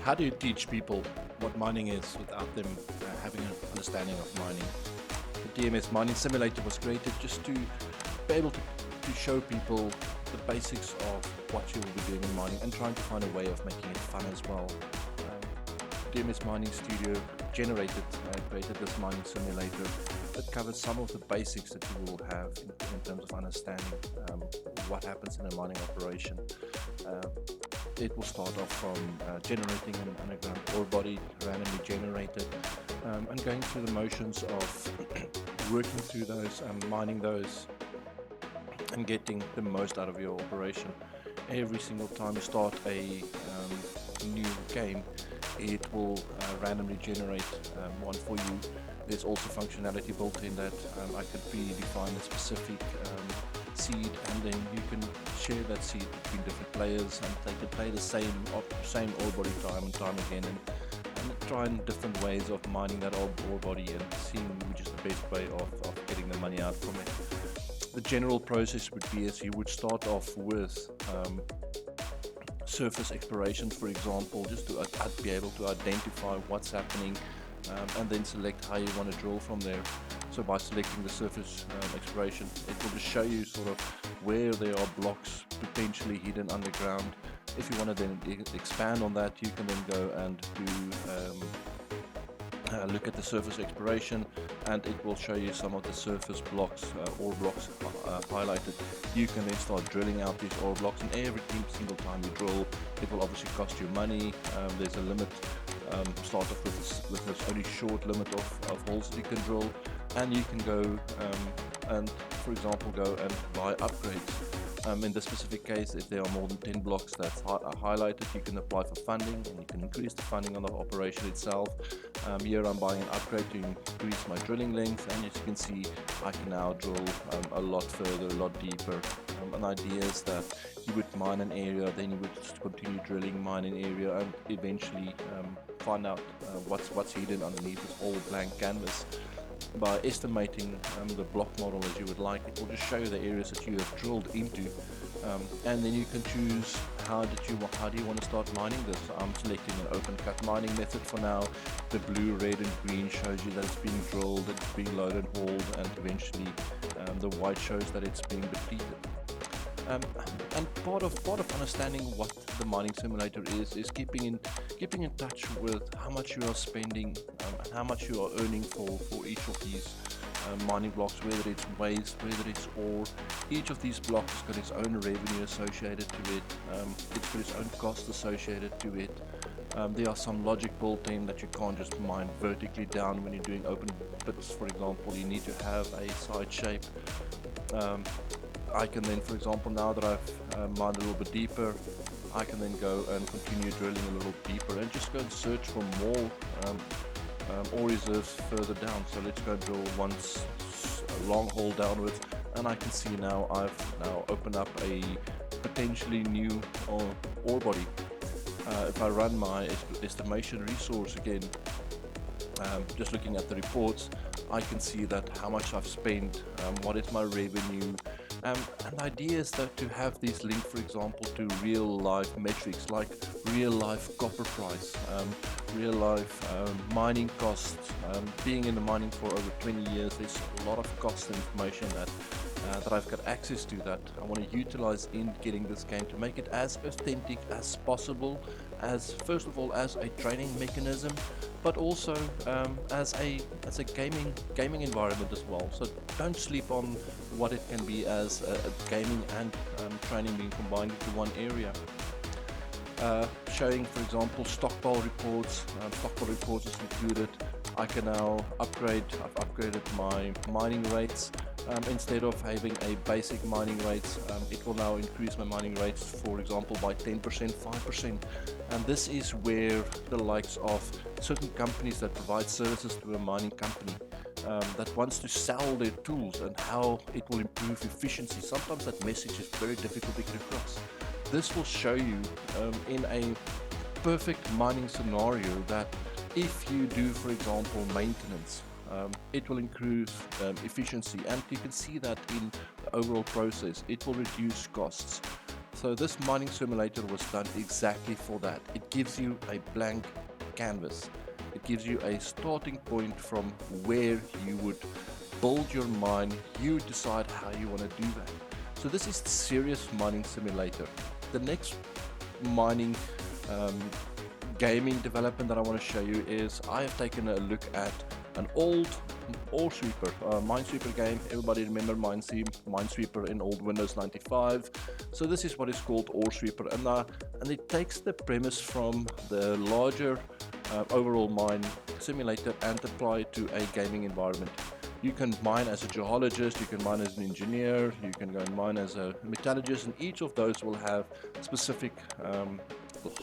How do you teach people what mining is without them having an understanding of mining? The DMS Mining Simulator was created just to be able to show people the basics of what you will be doing in mining and trying to find a way of making it fun as well. DMS Mining Studio created this mining simulator that covers some of the basics that you will have in terms of understanding what happens in a mining operation. It will start off from generating an underground ore body, randomly generated, and going through the motions of working through those and mining those and getting the most out of your operation. Every single time you start a new game, it will randomly generate one for you. There's also functionality built in that I could predefine a specific seed, and then you can share that seed between different players, and they can play the same ore body time and time again, and try different ways of mining that ore body and seeing which is the best way of getting the money out from it. The general process would be as you would start off with surface exploration, for example, just to be able to identify what's happening, and then select how you want to drill from there. So by selecting the surface exploration, it will just show you sort of where there are blocks potentially hidden underground. If you want to then expand on that, you can then go and do look at the surface exploration, and it will show you some of the surface blocks, ore blocks highlighted. You can then start drilling out these ore blocks, and every single time you drill, it will obviously cost you money. There's a limit. Start off with this only short limit of holes that you can drill, and you can go and, for example, go and buy upgrades. In this specific case, if there are more than 10 blocks that's highlighted, you can apply for funding, and you can increase the funding on the operation itself. Here I'm buying an upgrade to increase my drilling length, and as you can see, I can now drill a lot further, a lot deeper. An idea is that you would mine an area, then you would just continue drilling, mine an area, and eventually find out what's hidden underneath this whole blank canvas. By estimating the block model as you would like, it will just show you the areas that you have drilled into, and then you can choose how do you want to start mining this. I'm selecting an open cut mining method for now. The blue, red and green shows you that it's being drilled, it's being loaded, hauled, and eventually the white shows that it's being depleted. And part of understanding what the mining simulator is keeping in touch with how much you are spending and how much you are earning for each of these mining blocks, whether it's waste, whether it's ore. Each of these blocks has got its own revenue associated to it. It's got its own cost associated to it. There are some logic built in that you can't just mine vertically down when you're doing open pits. For example, you need to have a side shape. I can then, for example, now that I've mined a little bit deeper, I can then go and continue drilling a little deeper and just go and search for more ore reserves further down. So let's go drill once a long hole downwards, and I can see now I've now opened up a potentially new ore body. If I run my estimation resource again, just looking at the reports, I can see that how much I've spent, what is my revenue. And the idea is that to have these linked, for example, to real life metrics like real life copper price, real life mining costs. Being in the mining for over 20 years, there's a lot of cost information that I've got access to that I want to utilize in getting this game to make it as authentic as possible, as first of all as a training mechanism, but also as a gaming environment as well. So don't sleep on what it can be as a gaming and training being combined into one area. Showing, for example, stockpile reports. Stockpile reports is included. I can now I've upgraded my mining rates. Instead of having a basic mining rates, it will now increase my mining rates, for example, by 10%, 5%. And this is where the likes of certain companies that provide services to a mining company that wants to sell their tools and how it will improve efficiency. Sometimes that message is very difficult to get across. This will show you in a perfect mining scenario that if you do, for example, maintenance, it will improve efficiency, and you can see that in the overall process. It will reduce costs. So this mining simulator was done exactly for that. It gives you a blank canvas. It gives you a starting point from where you would build your mine. You decide how you want to do that. So this is serious mining simulator. The next mining gaming development that I want to show you is I have taken a look at an old OreSweeper, Minesweeper game. Everybody remember Minesweeper in old Windows 95. So this is what is called OreSweeper, and it takes the premise from the larger overall mine simulator and apply it to a gaming environment. You can mine as a geologist, you can mine as an engineer, you can go and mine as a metallurgist, and each of those will have specific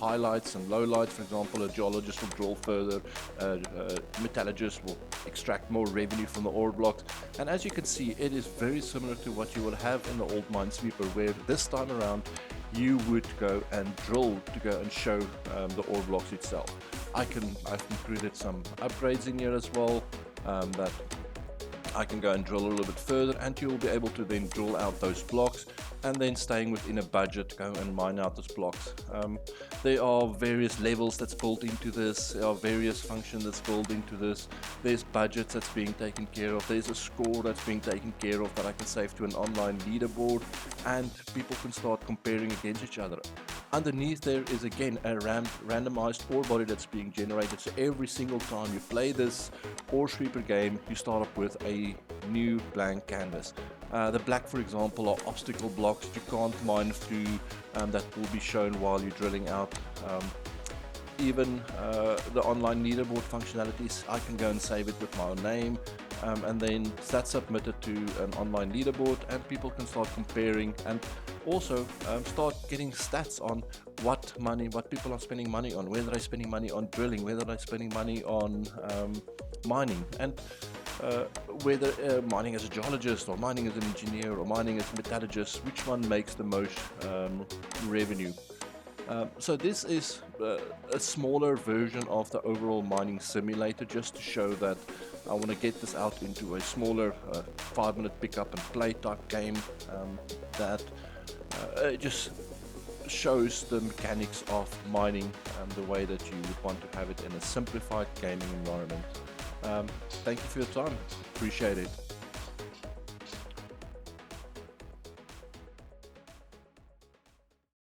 highlights and lowlights. For example, a geologist will drill further, a metallurgist will extract more revenue from the ore blocks. And as you can see, it is very similar to what you will have in the old Minesweeper, where this time around you would go and drill to go and show the ore blocks itself. I've included some upgrades in here as well, that I can go and drill a little bit further, and you'll be able to then drill out those blocks, and then staying within a budget, go and mine out those blocks. There are various levels that's built into this, there are various functions that's built into this, there's budgets that's being taken care of, there's a score that's being taken care of that I can save to an online leaderboard, and people can start comparing against each other. Underneath there is again a randomized ore body that's being generated. So every single time you play this OreSweeper game, you start up with a new blank canvas. The black, for example, are obstacle blocks you can't mine through, that will be shown while you're drilling out. Even the online leaderboard functionalities, I can go and save it with my own name, and then that's submitted to an online leaderboard, and people can start comparing and also start getting stats on what people are spending money on, whether they're spending money on drilling, whether they're spending money on mining, and whether mining as a geologist or mining as an engineer or mining as a metallurgist, which one makes the most revenue. So this is a smaller version of the overall mining simulator, just to show that I want to get this out into a smaller 5-minute pick up and play type game, that it just shows the mechanics of mining the way that you would want to have it in a simplified gaming environment. Thank you for your time, appreciate it.